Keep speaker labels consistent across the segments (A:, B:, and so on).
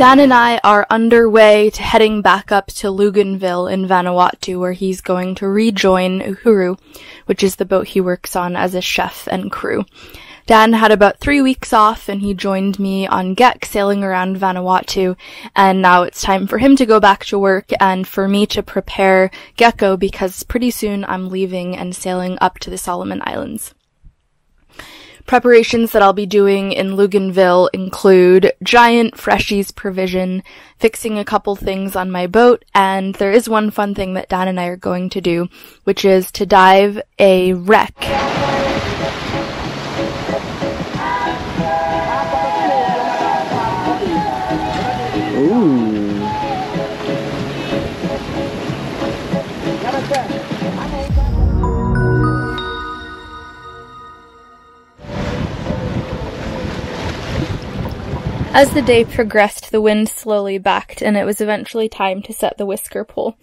A: Dan and I are underway to heading back up to Luganville in Vanuatu, where he's going to rejoin Uhuru, which is the boat he works on as a chef and crew. Dan had about 3 weeks off, and he joined me on Gek sailing around Vanuatu, and now it's time for him to go back to work and for me to prepare Gecko, because pretty soon I'm leaving and sailing up to the Solomon Islands. Preparations that I'll be doing in Luganville include giant freshies provision, fixing a couple things on my boat, and there is one fun thing that Dan and I are going to do, which is to dive a wreck.
B: Ooh.
A: As the day progressed, the wind slowly backed, and it was eventually time to set the whisker pole.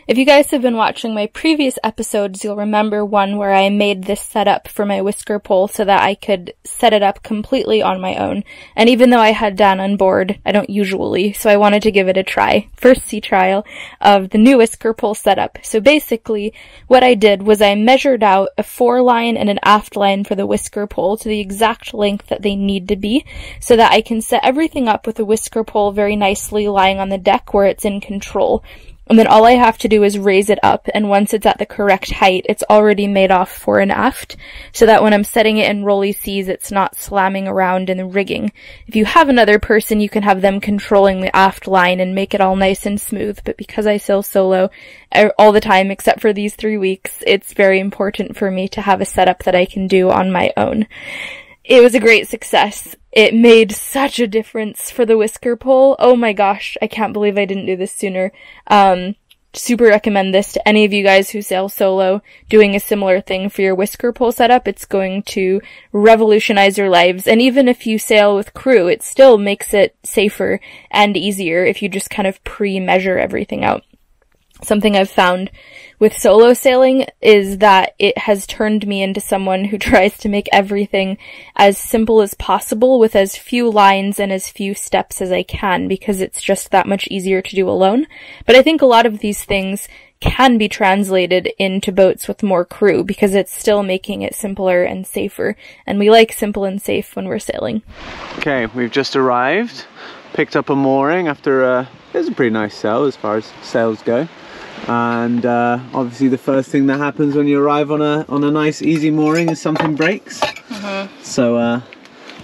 A: If you guys have been watching my previous episodes, you'll remember one where I made this setup for my whisker pole so that I could set it up completely on my own. And even though I had Dan on board, I don't usually, so I wanted to give it a try. First sea trial of the new whisker pole setup. So basically, what I did was I measured out a foreline and an aft line for the whisker pole to the exact length that they need to be, so that I can set everything up with the whisker pole very nicely lying on the deck where it's in control. And then all I have to do is raise it up, and once it's at the correct height, it's already made off fore and aft, so that when I'm setting it in rolly seas, it's not slamming around in the rigging. If you have another person, you can have them controlling the aft line and make it all nice and smooth, but because I sail solo all the time except for these 3 weeks, it's very important for me to have a setup that I can do on my own. It was a great success. It made such a difference for the whisker pole. Oh my gosh, I can't believe I didn't do this sooner. Super recommend this to any of you guys who sail solo, doing a similar thing for your whisker pole setup. It's going to revolutionize your lives. And even if you sail with crew, it still makes it safer and easier if you just kind of pre-measure everything out. Something I've found with solo sailing is that it has turned me into someone who tries to make everything as simple as possible with as few lines and as few steps as I can, because it's just that much easier to do alone. But I think a lot of these things can be translated into boats with more crew, because it's still making it simpler and safer, and we like simple and safe when we're sailing.
B: Okay, we've just arrived, picked up a mooring after it was a pretty nice sail as far as sails go. And obviously the first thing that happens when you arrive on a nice easy mooring is something breaks. So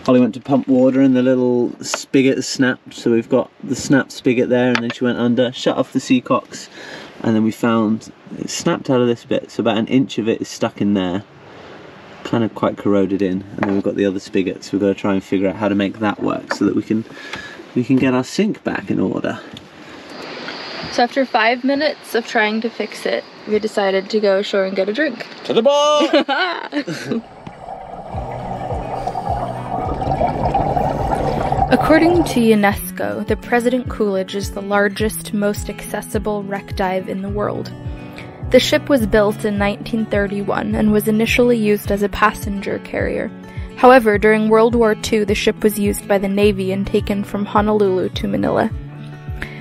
B: Holly went to pump water and the little spigot snapped, so we've got the snap spigot there, and then she went under, shut off the seacocks, and then we found it snapped out of this bit, so about an inch of it is stuck in there, kind of quite corroded in, and then we've got the other spigot, so we've got to try and figure out how to make that work so that we can get our sink back in order.
A: So after 5 minutes of trying to fix it, we decided to go ashore and get a drink.
B: To the ball!
A: According to UNESCO, the President Coolidge is the largest, most accessible wreck dive in the world. The ship was built in 1931 and was initially used as a passenger carrier. However, during World War II, the ship was used by the Navy and taken from Honolulu to Manila.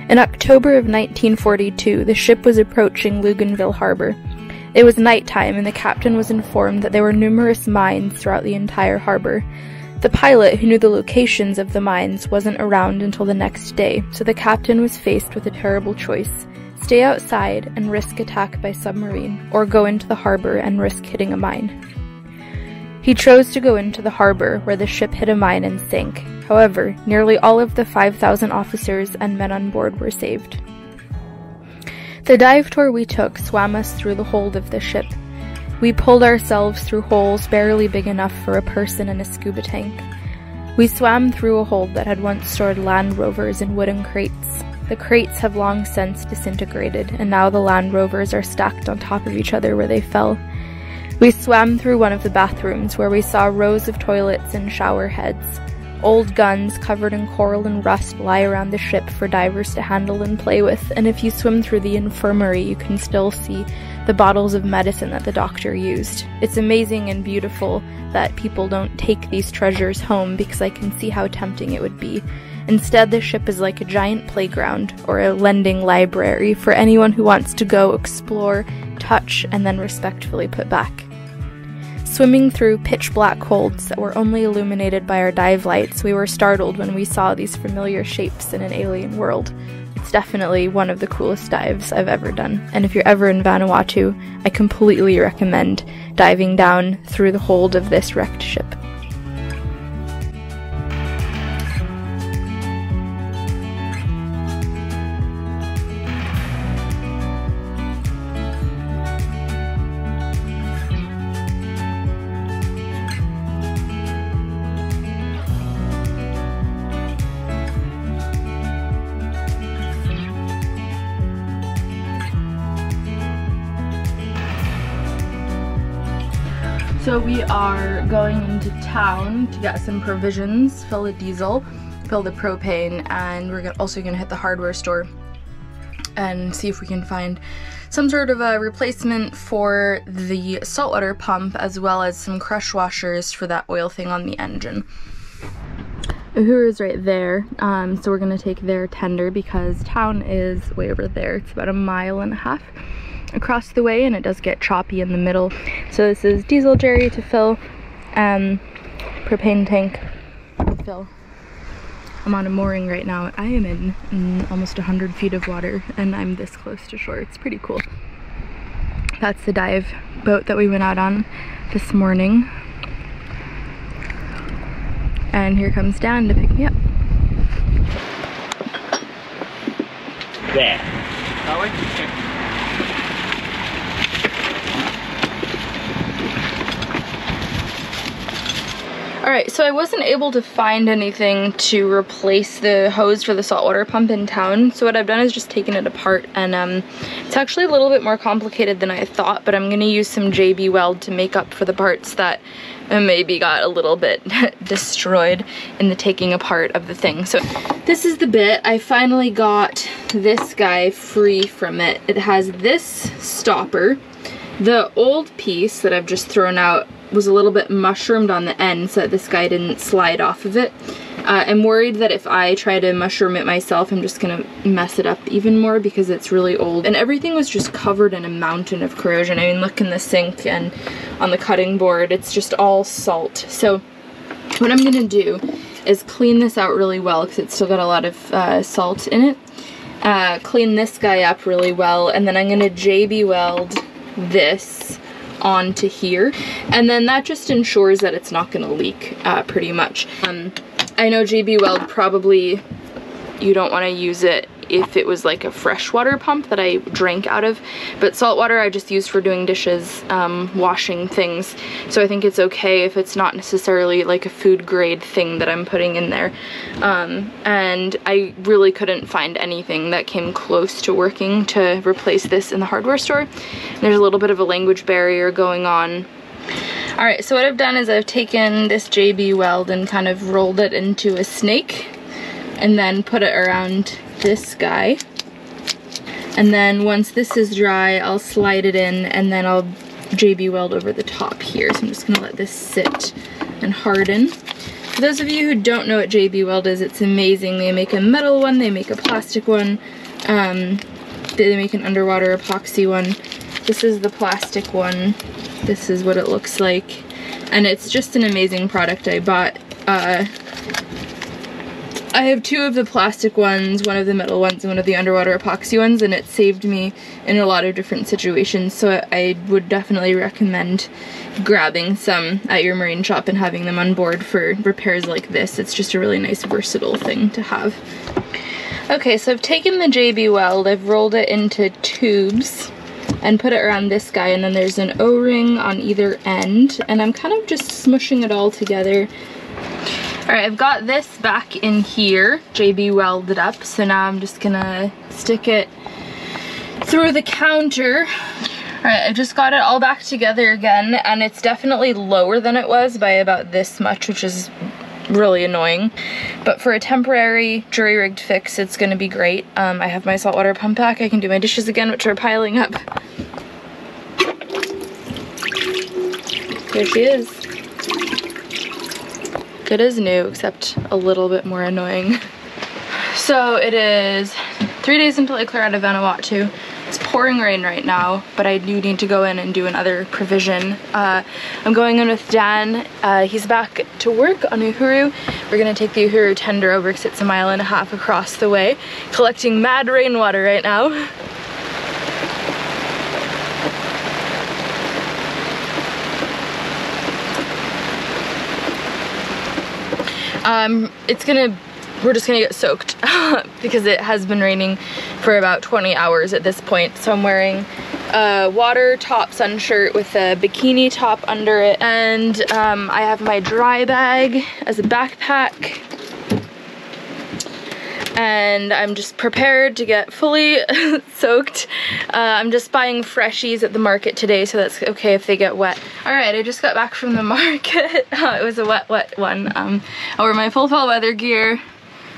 A: In October of 1942, the ship was approaching Luganville Harbor. It was nighttime, and the captain was informed that there were numerous mines throughout the entire harbor. The pilot, who knew the locations of the mines, wasn't around until the next day, so the captain was faced with a terrible choice: stay outside and risk attack by submarine, or go into the harbor and risk hitting a mine. He chose to go into the harbor, where the ship hit a mine and sank. However, nearly all of the 5,000 officers and men on board were saved. The dive tour we took swam us through the hold of the ship. We pulled ourselves through holes barely big enough for a person in a scuba tank. We swam through a hold that had once stored Land Rovers in wooden crates. The crates have long since disintegrated, and now the Land Rovers are stacked on top of each other where they fell. We swam through one of the bathrooms, where we saw rows of toilets and shower heads. Old guns covered in coral and rust lie around the ship for divers to handle and play with, and if you swim through the infirmary, you can still see the bottles of medicine that the doctor used. It's amazing and beautiful that people don't take these treasures home, because I can see how tempting it would be Instead, the ship is like a giant playground or a lending library for anyone who wants to go explore, touch, and then respectfully put back. Swimming through pitch black holds that were only illuminated by our dive lights, we were startled when we saw these familiar shapes in an alien world. It's definitely one of the coolest dives I've ever done, and if you're ever in Vanuatu, I completely recommend diving down through the hold of this wrecked ship. So we are going into town to get some provisions, fill the diesel, fill the propane, and we're also going to hit the hardware store and see if we can find some sort of a replacement for the saltwater pump, as well as some crush washers for that oil thing on the engine. Uhuru is right there, so we're going to take their tender because town is way over there. It's about 1.5 miles across the way, and it does get choppy in the middle. So this is diesel jerry to fill, propane tank to fill. I'm on a mooring right now. I am in almost 100 feet of water, and I'm this close to shore. It's pretty cool. That's the dive boat that we went out on this morning. And here comes Dan to pick me up.
B: There. That way? Okay.
A: Alright, so I wasn't able to find anything to replace the hose for the saltwater pump in town, so what I've done is just taken it apart, and it's actually a little bit more complicated than I thought, but I'm going to use some JB Weld to make up for the parts that maybe got a little bit destroyed in the taking apart of the thing. So this is the bit. I finally got this guy free from it. It has this stopper. The old piece that I've just thrown out was a little bit mushroomed on the end so that this guy didn't slide off of it. I'm worried that if I try to mushroom it myself, I'm just gonna mess it up even more because it's really old. And everything was just covered in a mountain of corrosion. I mean, look in the sink and on the cutting board, it's just all salt. So what I'm gonna do is clean this out really well because it's still got a lot of salt in it. Clean this guy up really well, and then I'm gonna JB Weld this onto here, and then that just ensures that it's not going to leak pretty much. I know JB Weld probably you don't want to use it if it was like a freshwater pump that I drank out of, but saltwater I just use for doing dishes, washing things, so I think it's okay if it's not necessarily like a food grade thing that I'm putting in there. And I really couldn't find anything that came close to working to replace this in the hardware store. There's a little bit of a language barrier going on. Alright, so what I've done is I've taken this JB Weld and kind of rolled it into a snake and then put it around this guy, and then once this is dry I'll slide it in and then I'll JB Weld over the top here. So I'm just gonna let this sit and harden. For those of you who don't know what JB Weld is, it's amazing. They make a metal one, they make a plastic one, they make an underwater epoxy one. This is the plastic one. This is what it looks like, and it's just an amazing product. I bought I have 2 of the plastic ones, 1 of the metal ones, and 1 of the underwater epoxy ones, and it saved me in a lot of different situations, so I would definitely recommend grabbing some at your marine shop and having them on board for repairs like this. It's just a really nice versatile thing to have. Okay, so I've taken the JB Weld, I've rolled it into tubes and put it around this guy, and then there's an O-ring on either end, and I'm kind of just smushing it all together. Alright, I've got this back in here, JB welded up, so now I'm just gonna stick it through the counter. Alright, I just got it all back together again, and it's definitely lower than it was by about this much, which is really annoying. But for a temporary jury-rigged fix, it's gonna be great. I have my saltwater pump back, I can do my dishes again, which are piling up. There she is. It is new, except a little bit more annoying. So it is 3 days until I clear out of Vanuatu. It's pouring rain right now, but I do need to go in and do another provision. I'm going in with Dan. He's back to work on Uhuru. We're gonna take the Uhuru tender over because it's 1.5 miles across the way. Collecting mad rainwater right now. We're just gonna get soaked because it has been raining for about 20 hours at this point. So I'm wearing a water top sun shirt with a bikini top under it, and I have my dry bag as a backpack. And I'm just prepared to get fully soaked. I'm just buying freshies at the market today, so that's okay if they get wet. Alright, I just got back from the market. It was a wet one. I wore my full fall weather gear,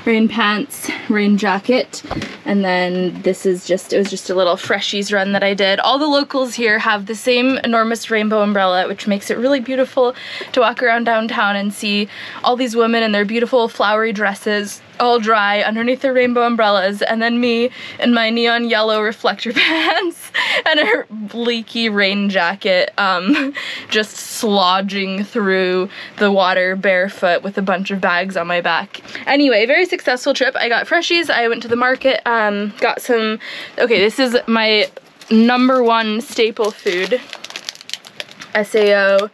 A: rain pants, rain jacket, and then it was just a little freshies run that I did. All the locals here have the same enormous rainbow umbrella, which makes it really beautiful to walk around downtown and see all these women in their beautiful flowery dresses, all dry underneath their rainbow umbrellas, and then me in my neon yellow reflector pants and a leaky rain jacket, just slodging through the water barefoot with a bunch of bags on my back. Anyway, very successful trip. I got freshies, I went to the market, got some, okay, this is my #1 staple food, SAO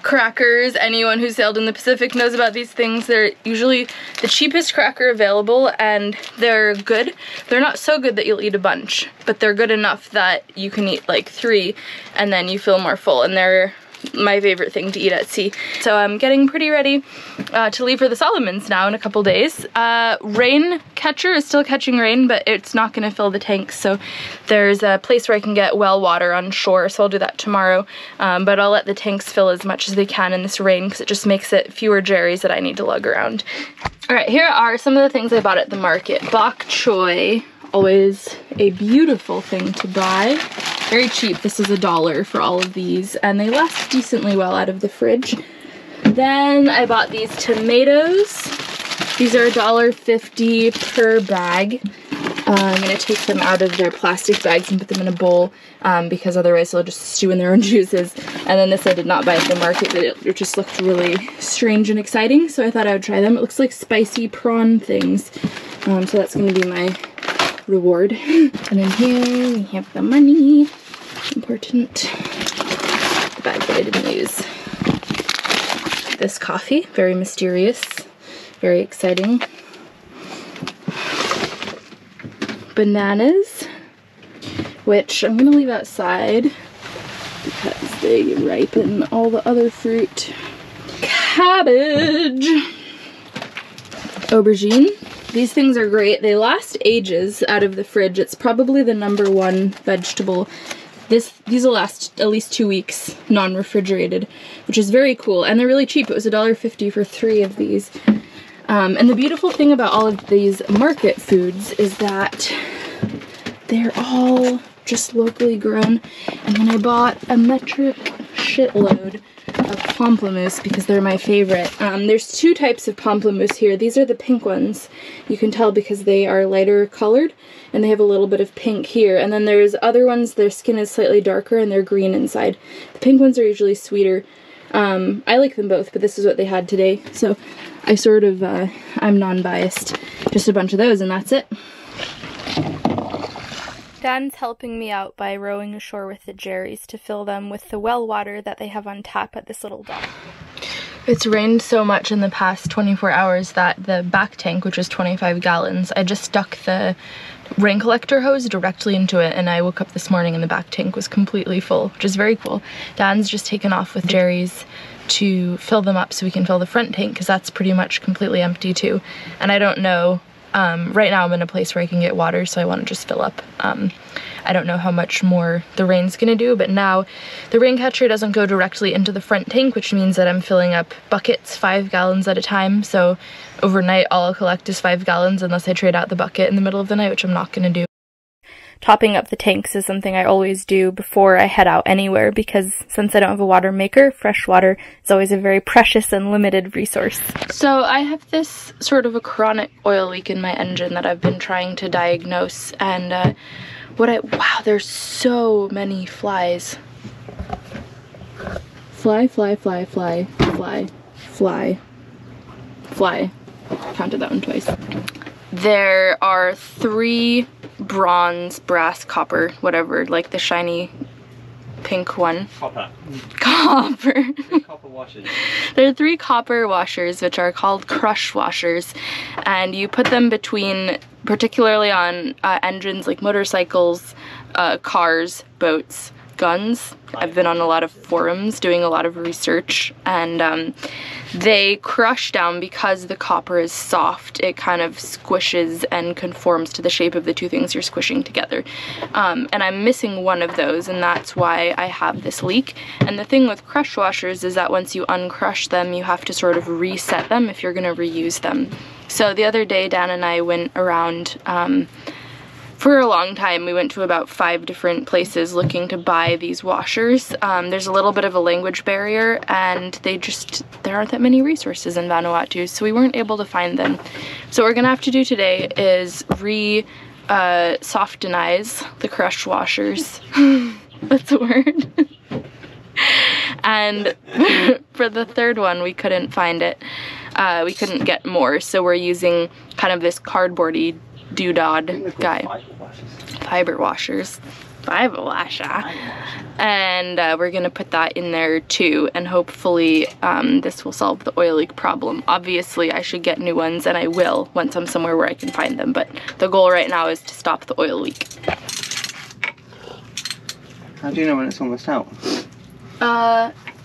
A: crackers. Anyone who sailed in the Pacific knows about these things. They're usually the cheapest cracker available, and they're good. They're not so good that you'll eat a bunch, but they're good enough that you can eat like 3 and then you feel more full, and they're my favorite thing to eat at sea. So I'm getting pretty ready to leave for the Solomons now in a couple days. Rain catcher is still catching rain, but it's not going to fill the tanks, so there's a place where I can get well water on shore, so I'll do that tomorrow. But I'll let the tanks fill as much as they can in this rain because it just makes it fewer jerrys that I need to lug around. Alright, here are some of the things I bought at the market. Bok choy, always a beautiful thing to buy. Very cheap. This is $1 for all of these, and they last decently well out of the fridge. Then I bought these tomatoes. These are $1.50 per bag. I'm gonna take them out of their plastic bags and put them in a bowl because otherwise they'll just stew in their own juices. And then this I did not buy at the market, but it just looked really strange and exciting, so I thought I would try them. It looks like spicy prawn things, so that's gonna be my reward. And then here we have the money. Important. The bag that I didn't use. This coffee, very mysterious, very exciting. Bananas, which I'm gonna leave outside because they ripen all the other fruit. Cabbage. Aubergine. These things are great. They last ages out of the fridge. It's probably the #1 vegetable. These will last at least 2 weeks non-refrigerated, which is very cool, and they're really cheap. It was $1.50 for 3 of these. And the beautiful thing about all of these market foods is that they're all just locally grown. And then I bought a metric shitload of pamplemousse because they're my favorite. There's 2 types of pamplemousse here. These are the pink ones. You can tell because they are lighter colored and they have a little bit of pink here. And then there's other ones, their skin is slightly darker and they're green inside. The pink ones are usually sweeter. I like them both, but this is what they had today. So I sort of, I'm non-biased. Just a bunch of those and that's it. Dan's helping me out by rowing ashore with the jerrys to fill them with the well water that they have on tap at this little dock. It's rained so much in the past 24 hours that the back tank, which is 25 gallons, I just stuck the rain collector hose directly into it, and I woke up this morning and the back tank was completely full, which is very cool. Dan's just taken off with jerrys to fill them up so we can fill the front tank because that's pretty much completely empty too. And I don't know, right now I'm in a place where I can get water, so I want to just fill up. I don't know how much more the rain's gonna do, but now the rain catcher doesn't go directly into the front tank, which means that I'm filling up buckets 5 gallons at a time. So overnight all I'll collect is 5 gallons unless I trade out the bucket in the middle of the night, which I'm not gonna do. topping up the tanks is something I always do before I head out anywhere, because since I don't have a water maker, fresh water is always a very precious and limited resource. So I have this sort of a chronic oil leak in my engine that I've been trying to diagnose, and wow, there's so many flies. Fly, fly, fly, fly, fly, fly, fly. Counted that one twice. There are 3 bronze, brass, copper, whatever, like the shiny pink one.
B: Copper.
A: Copper.
B: 3 copper washers.
A: There are 3 copper washers, which are called crush washers, and you put them between, particularly on engines like motorcycles, cars, boats, guns. I've been on a lot of forums doing a lot of research, and they crush down because the copper is soft. It kind of squishes and conforms to the shape of the 2 things you're squishing together. And I'm missing one of those, and that's why I have this leak. And the thing with crush washers is that once you uncrush them, you have to sort of reset them if you're going to reuse them. So the other day, Dan and I went around for a long time. We went to about 5 different places looking to buy these washers. There's a little bit of a language barrier, and there aren't that many resources in Vanuatu, so we weren't able to find them. So what we're gonna have to do today is softenize the crush washers. That's a word. And for the 3rd one, we couldn't find it. We couldn't get more, so we're using kind of this cardboardy doodad guy. Fiber washers. Fiber washer. And we're gonna put that in there too, and hopefully this will solve the oil leak problem. Obviously I should get new ones, and I will once I'm somewhere where I can find them, but the goal right now is to stop the oil leak.
B: How do you know when it's almost out?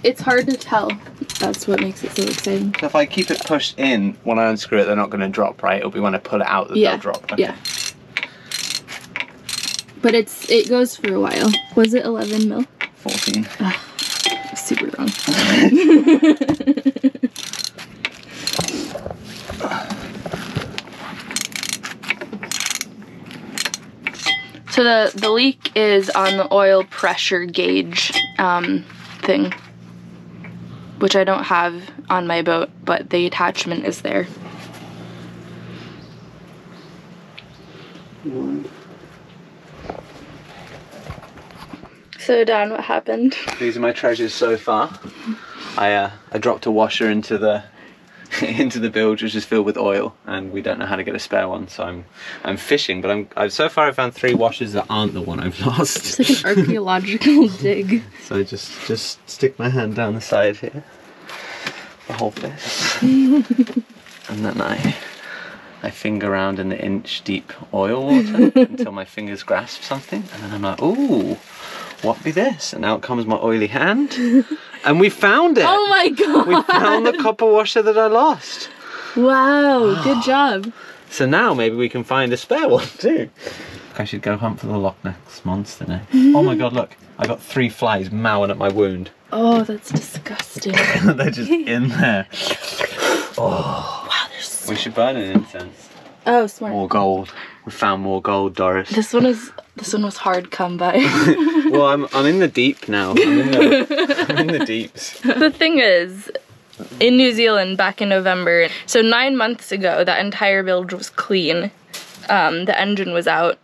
A: It's hard to tell. That's what makes it so exciting.
B: So if I keep it pushed in, when I unscrew it, they're not going to drop, right? It'll be when I pull it out that they'll drop. Okay.
A: Yeah. But it goes for a while. Was it 11 mil?
B: 14.
A: Super wrong. So the leak is on the oil pressure gauge thing, which I don't have on my boat, but the attachment is there. So Dan, what happened?
B: These are my treasures so far. I dropped a washer into the bilge, which is filled with oil, and we don't know how to get a spare one, so I'm fishing, but so far I've found 3 washers that aren't the one I've lost.
A: It's like an archaeological dig.
B: So just stick my hand down the side here, the whole fist, and then I finger around in the inch deep oil water until my fingers grasp something, and then I'm like, ooh, what be this? And out comes my oily hand. And we found it!
A: Oh my god!
B: We found the copper washer that I lost.
A: Wow, good job.
B: So now maybe we can find a spare one too. I should go hunt for the Loch Ness Monster now. Oh my god, look. I got 3 flies mowing at my wound.
A: Oh, that's disgusting.
B: They're just in there. Oh.
A: Wow, there's
B: We should burn an incense.
A: Oh, smart.
B: More gold. We found more gold, Doris.
A: This one was hard come by.
B: Well, I'm in the deep now. I'm in the deeps.
A: The thing is, in New Zealand back in November, so 9 months ago, that entire bilge was clean. The engine was out.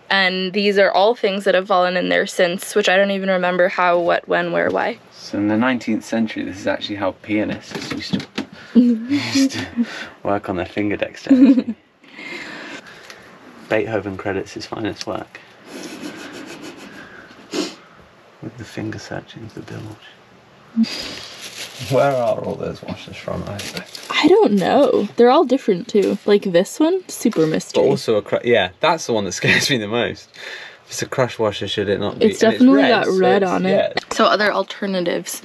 A: And these are all things that have fallen in there since, which I don't even remember how, what, when, where, why.
B: So in the 19th century, this is actually how pianists used to work on their finger dexterity. Beethoven credits his finest work with the finger searching of the bilge. Where are all those washers from?
A: I don't know. They're all different too. Like this one, super mystery.
B: But also yeah, that's the one that scares me the most. If it's a crush washer, should it not be?
A: It's definitely got red on it.
B: Yeah.
A: So other alternatives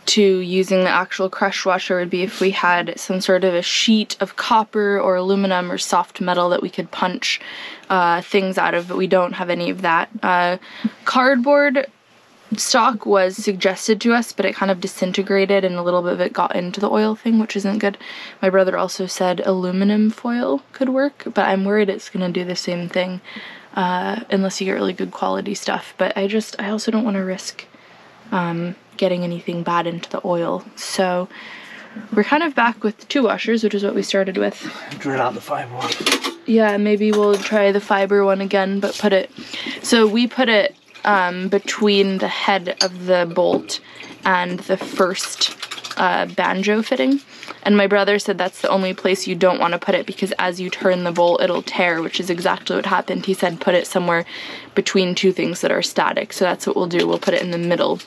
A: to using the actual crush washer would be if we had some sort of a sheet of copper or aluminum or soft metal that we could punch things out of, but we don't have any of that. Cardboard stock was suggested to us, but it kind of disintegrated and a little bit of it got into the oil thing, which isn't good. My brother also said aluminum foil could work, but I'm worried it's gonna do the same thing. unless you get really good quality stuff. But I also don't want to risk getting anything bad into the oil. So we're kind of back with 2 washers, which is what we started with.
B: Drill out the fiber one.
A: Yeah, maybe we'll try the fiber one again, but we put it between the head of the bolt and the first banjo fitting. And my brother said that's the only place you don't want to put it, because as you turn the bolt it'll tear, which is exactly what happened. He said put it somewhere between 2 things that are static, so that's what we'll do. We'll put it in the middle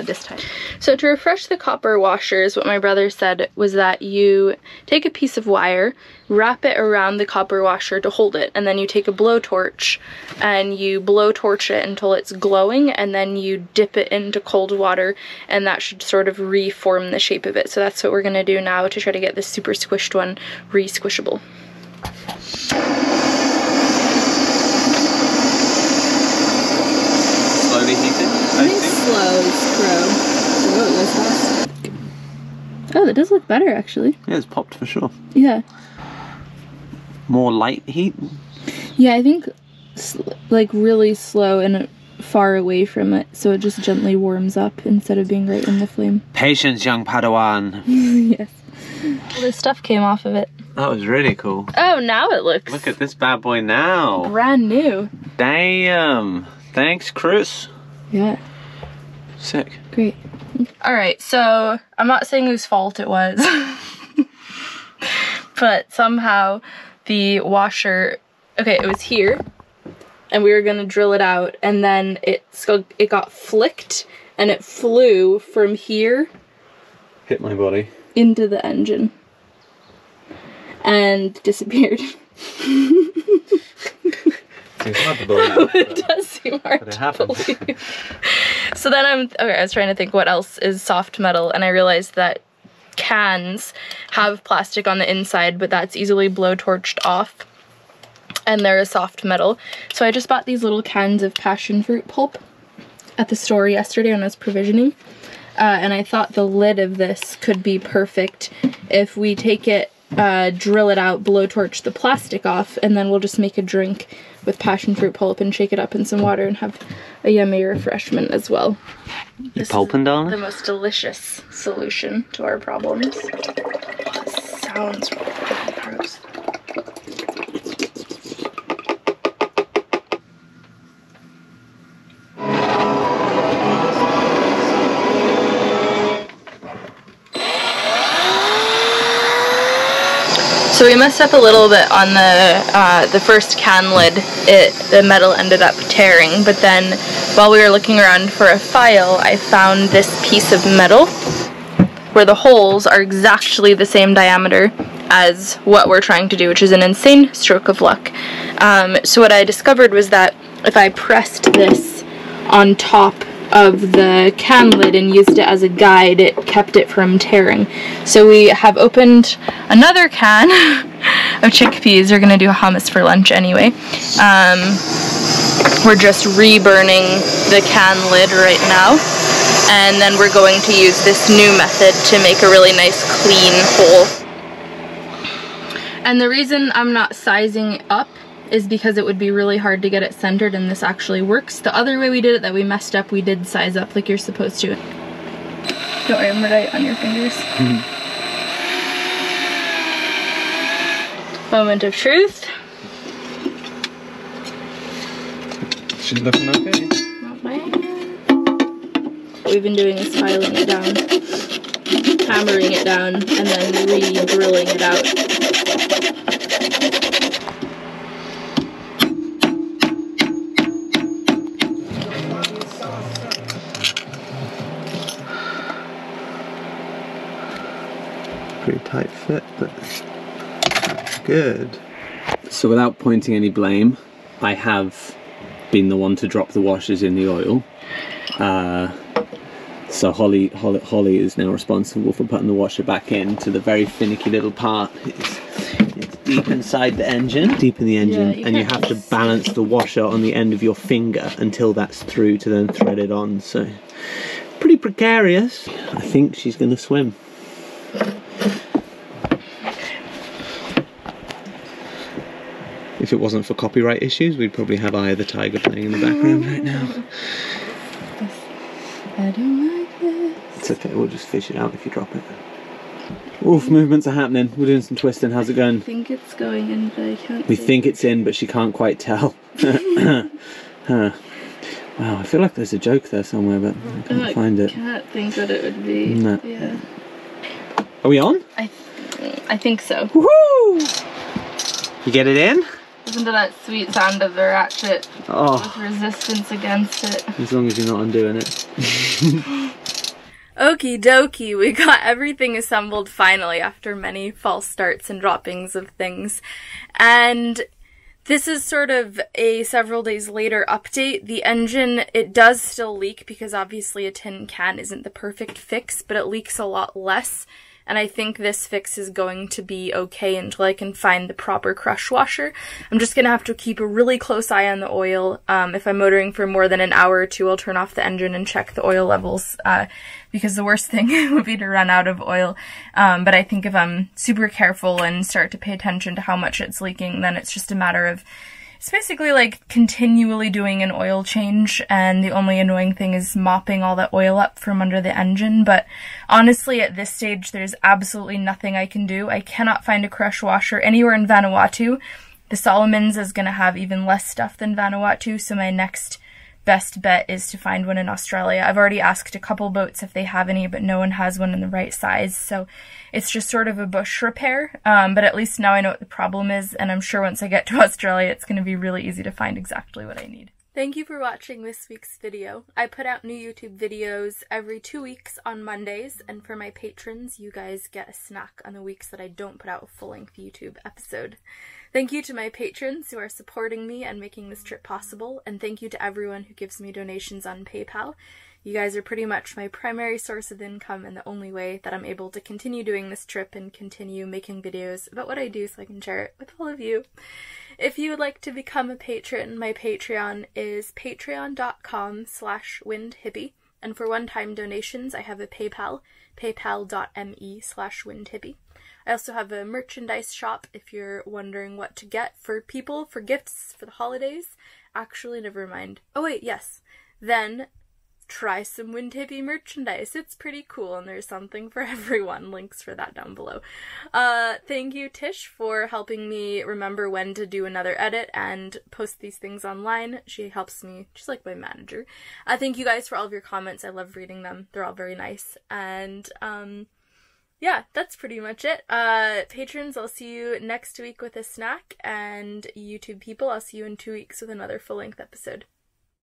A: this time. So to refresh the copper washers, what my brother said was that you take a piece of wire, wrap it around the copper washer to hold it, and then you take a blowtorch and you blowtorch it until it's glowing, and then you dip it into cold water, and that should sort of reform the shape of it. So that's what we're gonna do now to try to get this super squished one re-squishable.
B: Slowly heated?
A: I think slow is pro. Oh, it goes fast. Oh, that does look better actually.
B: Yeah, it's popped for sure.
A: Yeah.
B: More light heat?
A: Yeah, I think like really slow and far away from it, so it just gently warms up instead of being right in the flame.
B: Patience, young Padawan.
A: Yes. All this stuff came off of it.
B: That was really cool.
A: Oh, now it looks...
B: Look at this bad boy now.
A: Brand new.
B: Damn. Thanks, Chris.
A: Yeah.
B: Sick.
A: Great. Alright, so I'm not saying whose fault it was, but somehow the washer, okay, it was here, and we were gonna drill it out, and then it got flicked, and it flew from here.
B: Hit my body.
A: Into the engine. And disappeared.
B: It's hard to believe.
A: It does seem hard to believe. So then I was trying to think what else is soft metal, and I realized that cans have plastic on the inside, but that's easily blowtorched off, and they're a soft metal. So I just bought these little cans of passion fruit pulp at the store yesterday when I was provisioning, and I thought the lid of this could be perfect if we take it, drill it out, blowtorch the plastic off, and then we'll just make a drink with passion fruit pulp and shake it up in some water and have a yummy refreshment as well. This
B: pulping, darling?
A: The most delicious solution to our problems. Oh, this sounds really gross. So we messed up a little bit on the first can lid. The metal ended up tearing, but then while we were looking around for a file, I found this piece of metal where the holes are exactly the same diameter as what we're trying to do, which is an insane stroke of luck. So what I discovered was that if I pressed this on top of the can lid and used it as a guide, it kept it from tearing. So we have opened another can of chickpeas. We're gonna do hummus for lunch anyway. We're just re-burning the can lid right now, and then we're going to use this new method to make a really nice clean hole. And the reason I'm not sizing it up is because it would be really hard to get it centered, and this actually works. The other way we did it that we messed up, we did size up like you're supposed to. Don't worry, I'm right on your fingers. Moment of truth.
B: She's looking okay.
A: Not my hand. What we've been doing is filing it down, hammering it down, and then re-drilling it out.
B: Pretty tight fit, but good. So without pointing any blame, I have been the one to drop the washers in the oil. So Holly is now responsible for putting the washer back into the very finicky little part. It's deep inside the engine, deep in the engine, yeah, and you have to balance the washer on the end of your finger until that's through to then thread it on. So pretty precarious. I think she's going to swim. If it wasn't for copyright issues, we'd probably have Eye of the Tiger playing in the background right now.
A: I don't like this.
B: It's okay, we'll just fish it out if you drop it. Oof, movements are happening. We're doing some twisting. How's it going?
A: I think it's going in, but I can't
B: We think it's in, but she can't quite tell. Huh. Wow, I feel like there's a joke there somewhere, but I can't find it.
A: I can't think what it would be.
B: No.
A: Yeah.
B: Are we on?
A: I think so.
B: Woohoo! You get it in?
A: Listen to that sweet sound of the ratchet
B: Oh.
A: with resistance against it.
B: As long as you're not undoing it.
A: Okie dokie, we got everything assembled finally after many false starts and droppings of things. And this is sort of a several days later update. The engine, it does still leak because obviously a tin can isn't the perfect fix, but it leaks a lot less. And I think this fix is going to be okay until I can find the proper crush washer. I'm just gonna have to keep a really close eye on the oil. If I'm motoring for more than an hour or two, I'll turn off the engine and check the oil levels, because the worst thing would be to run out of oil. But I think if I'm super careful and start to pay attention to how much it's leaking, then it's just a matter of, it's basically like continually doing an oil change, and the only annoying thing is mopping all that oil up from under the engine. But honestly, at this stage, there's absolutely nothing I can do. I cannot find a crush washer anywhere in Vanuatu. The Solomons is going to have even less stuff than Vanuatu, so my next best bet is to find one in Australia. I've already asked a couple boats if they have any, but no one has one in the right size, so it's just sort of a bush repair, but at least now I know what the problem is, and I'm sure once I get to Australia it's going to be really easy to find exactly what I need. Thank you for watching this week's video. I put out new YouTube videos every 2 weeks on Mondays, and for my patrons, you guys get a snack on the weeks that I don't put out a full-length YouTube episode. Thank you to my patrons who are supporting me and making this trip possible, and thank you to everyone who gives me donations on PayPal. You guys are pretty much my primary source of income and the only way that I'm able to continue doing this trip and continue making videos about what I do so I can share it with all of you. If you would like to become a patron, my Patreon is patreon.com/windhippie, and for one-time donations I have a PayPal, paypal.me/windhippie. I also have a merchandise shop if you're wondering what to get for people for gifts for the holidays. Actually, never mind. Oh wait, yes. Then try some Wind Hippie merchandise. It's pretty cool and there's something for everyone. Links for that down below. Thank you, Tish, for helping me remember when to do another edit and post these things online. She helps me. She's like my manager. Thank you guys for all of your comments. I love reading them. They're all very nice. And yeah, that's pretty much it. Patrons, I'll see you next week with a snack, and YouTube people, I'll see you in 2 weeks with another full-length episode.